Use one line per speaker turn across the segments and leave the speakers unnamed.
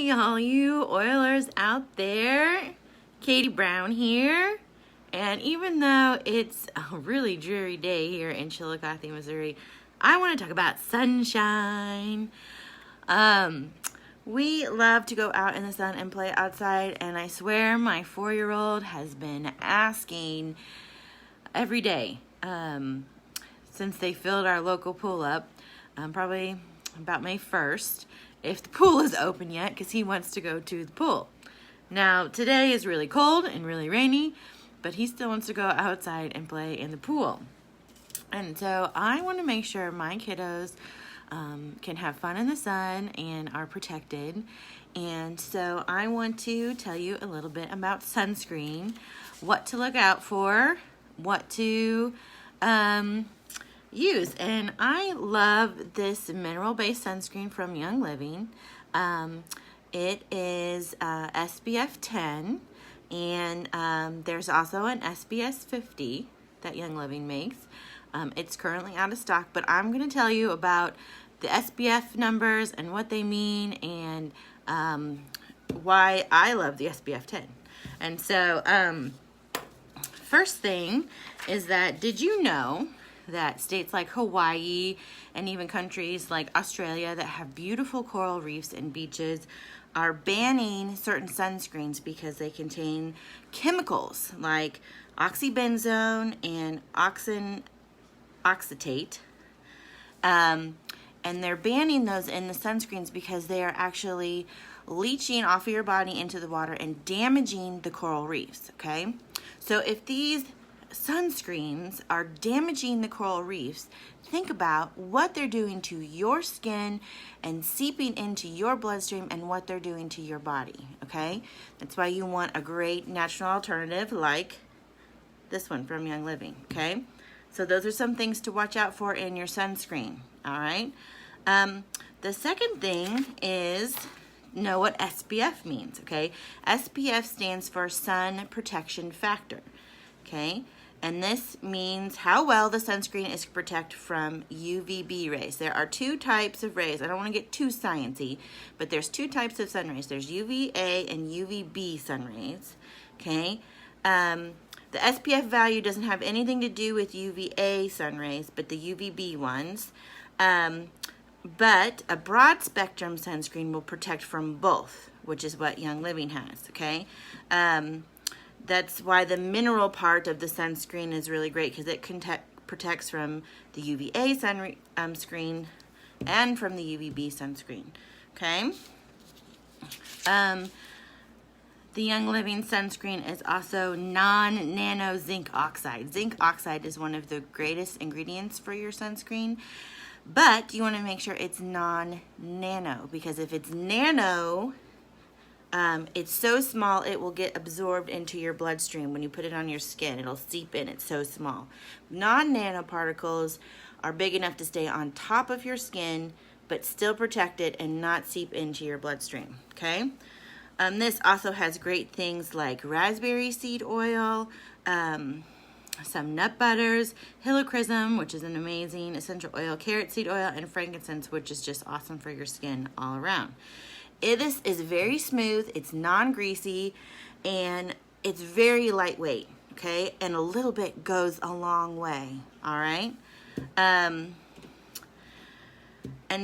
Hey, all you Oilers out there. Katie Brown here. And even though it's a really dreary day here in Chillicothe, Missouri, I want to talk about sunshine. We love to go out in the sun and play outside, and I swear my 4-year-old has been asking every day since they filled our local pool up, probably about May 1st, if the pool is open yet, because he wants to go to the pool. Now, today is really cold and really rainy, but he still wants to go outside and play in the pool. And so I want to make sure my kiddos can have fun in the sun and are protected. And so I want to tell you a little bit about sunscreen, what to look out for, what to use. And I love this mineral-based sunscreen from Young Living. It is SPF 10, and there's also an SPF 50 that Young Living makes. It's currently out of stock, but I'm going to tell you about the SPF numbers and what they mean, and why I love the SPF 10. And so, first thing is that, did you know that states like Hawaii and even countries like Australia that have beautiful coral reefs and beaches are banning certain sunscreens because they contain chemicals like oxybenzone and oxatate, and they're banning those in the sunscreens because they are actually leaching off of your body into the water and damaging the coral reefs, okay? So if these sunscreens are damaging the coral reefs, think about what they're doing to your skin and seeping into your bloodstream and what they're doing to your body, okay? That's why you want a great natural alternative like this one from Young Living, okay? So those are some things to watch out for in your sunscreen, all right? The second thing is know what SPF means, okay? SPF stands for Sun Protection Factor, okay? And this means how well the sunscreen is to protect from UVB rays. There are two types of rays. I don't want to get too sciencey, but there's two types of sun rays. There's UVA and UVB sun rays, okay? The SPF value doesn't have anything to do with UVA sun rays, but the UVB ones. But a broad spectrum sunscreen will protect from both, which is what Young Living has, okay? That's why the mineral part of the sunscreen is really great, because it protects from the UVA sunscreen and from the UVB sunscreen, okay? The Young Living sunscreen is also non-nano zinc oxide. Zinc oxide is one of the greatest ingredients for your sunscreen, but you want to make sure it's non-nano, because if it's nano, it's so small it will get absorbed into your bloodstream. When you put it on your skin, it'll seep in. It's so small. Non-nanoparticles are big enough to stay on top of your skin, but still protect it and not seep into your bloodstream, okay? This also has great things like raspberry seed oil, some nut butters, helichrysum, which is an amazing essential oil, carrot seed oil, and frankincense, which is just awesome for your skin all around. This is very smooth, it's non-greasy, and it's very lightweight, okay? And a little bit goes a long way, all right? And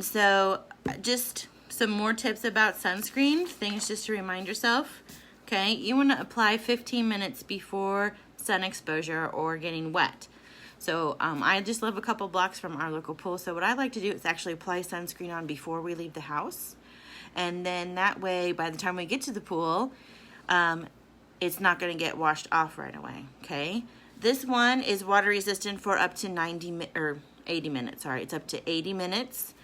so just some more tips about sunscreen, things just to remind yourself, okay? You want to apply 15 minutes before sun exposure or getting wet. So I just live a couple blocks from our local pool, so what I like to do is actually apply sunscreen on before we leave the house. And then that way, by the time we get to the pool, it's not going to get washed off right away, okay? This one is water resistant for up to 80 minutes, sorry. It's up to 80 minutes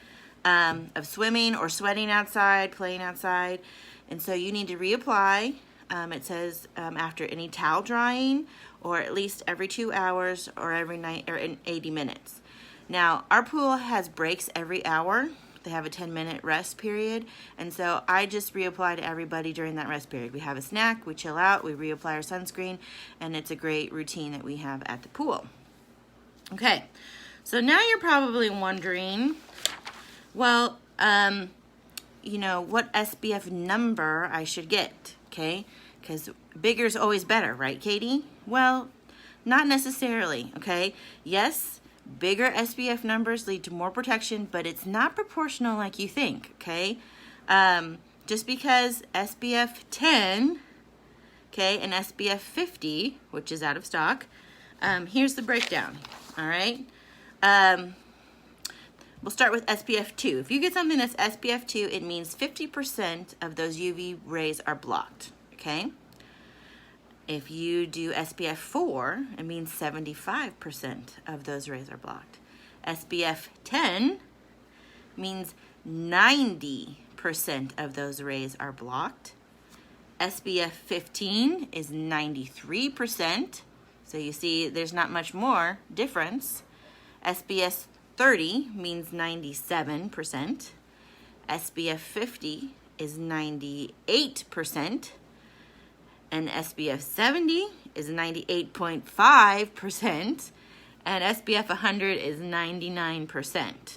of swimming or sweating outside, playing outside. And so you need to reapply. It says after any towel drying, or at least every 2 hours, or every night, or in 80 minutes. Now, our pool has breaks every hour. They have a 10-minute rest period, and so I just reapply to everybody during that rest period. We have a snack, we chill out, we reapply our sunscreen, and it's a great routine that we have at the pool. Okay, so now you're probably wondering, well, what SPF number I should get, okay? Because bigger is always better, right, Katie? Well, not necessarily, okay? Yes, bigger SPF numbers lead to more protection, but it's not proportional like you think, okay? Just because SPF 10, okay, and SPF 50, which is out of stock, here's the breakdown, all right? We'll start with SPF 2. If you get something that's SPF 2, it means 50% of those UV rays are blocked, okay? If you do SPF 4, it means 75% of those rays are blocked. SPF 10 means 90% of those rays are blocked. SPF 15 is 93%. So you see there's not much more difference. SPF 30 means 97%. SPF 50 is 98%. And SPF 70 is 98.5%. And SPF 100 is 99%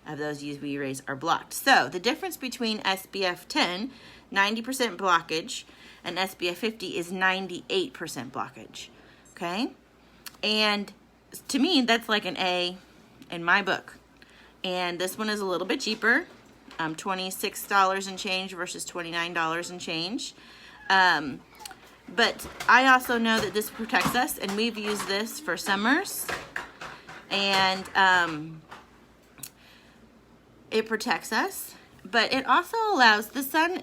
of those UV rays are blocked. So the difference between SPF 10, 90% blockage, and SPF 50 is 98% blockage. Okay? And to me, that's like an A in my book. And this one is a little bit cheaper, $26 and change versus $29 and change. But I also know that this protects us, and we've used this for summers. And it protects us, but it also allows, the sun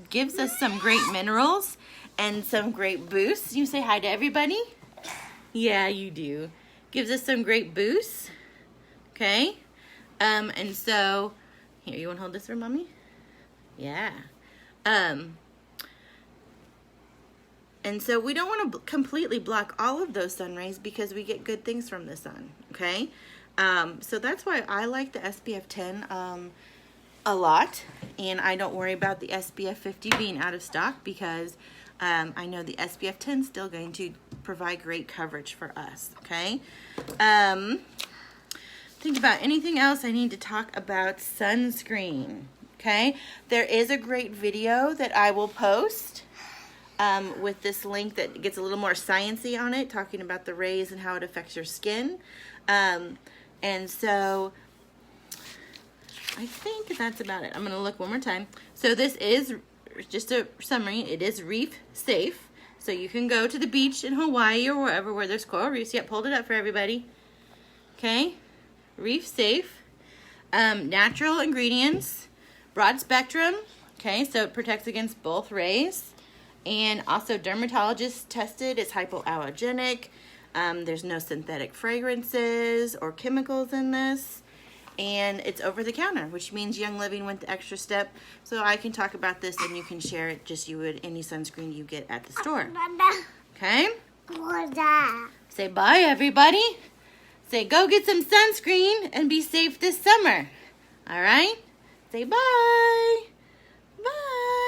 gives us some great minerals and some great boosts. You say hi to everybody? Yeah, you do. Gives us some great boosts. Okay? And so, here, you want to hold this for mommy? Yeah. And so we don't want to completely block all of those sun rays because we get good things from the sun, okay? So that's why I like the SPF 10 a lot, and I don't worry about the SPF 50 being out of stock because I know the SPF 10 is still going to provide great coverage for us, okay? Think about anything else I need to talk about sunscreen, okay? There is a great video that I will post with this link that gets a little more sciencey on it, talking about the rays and how it affects your skin. And so I think that's about it. I'm going to look one more time. So this is just a summary. It is reef safe. So you can go to the beach in Hawaii or wherever where there's coral reefs. Yep, hold it up for everybody. Okay. Reef safe. Natural ingredients. Broad spectrum. Okay, so it protects against both rays. And also dermatologist tested. It's hypoallergenic. There's no synthetic fragrances or chemicals in this. And it's over the counter, which means Young Living went the extra step. So I can talk about this and you can share it just you would any sunscreen you get at the store. Okay? Say bye, everybody. Say go get some sunscreen and be safe this summer. All right? Say bye. Bye.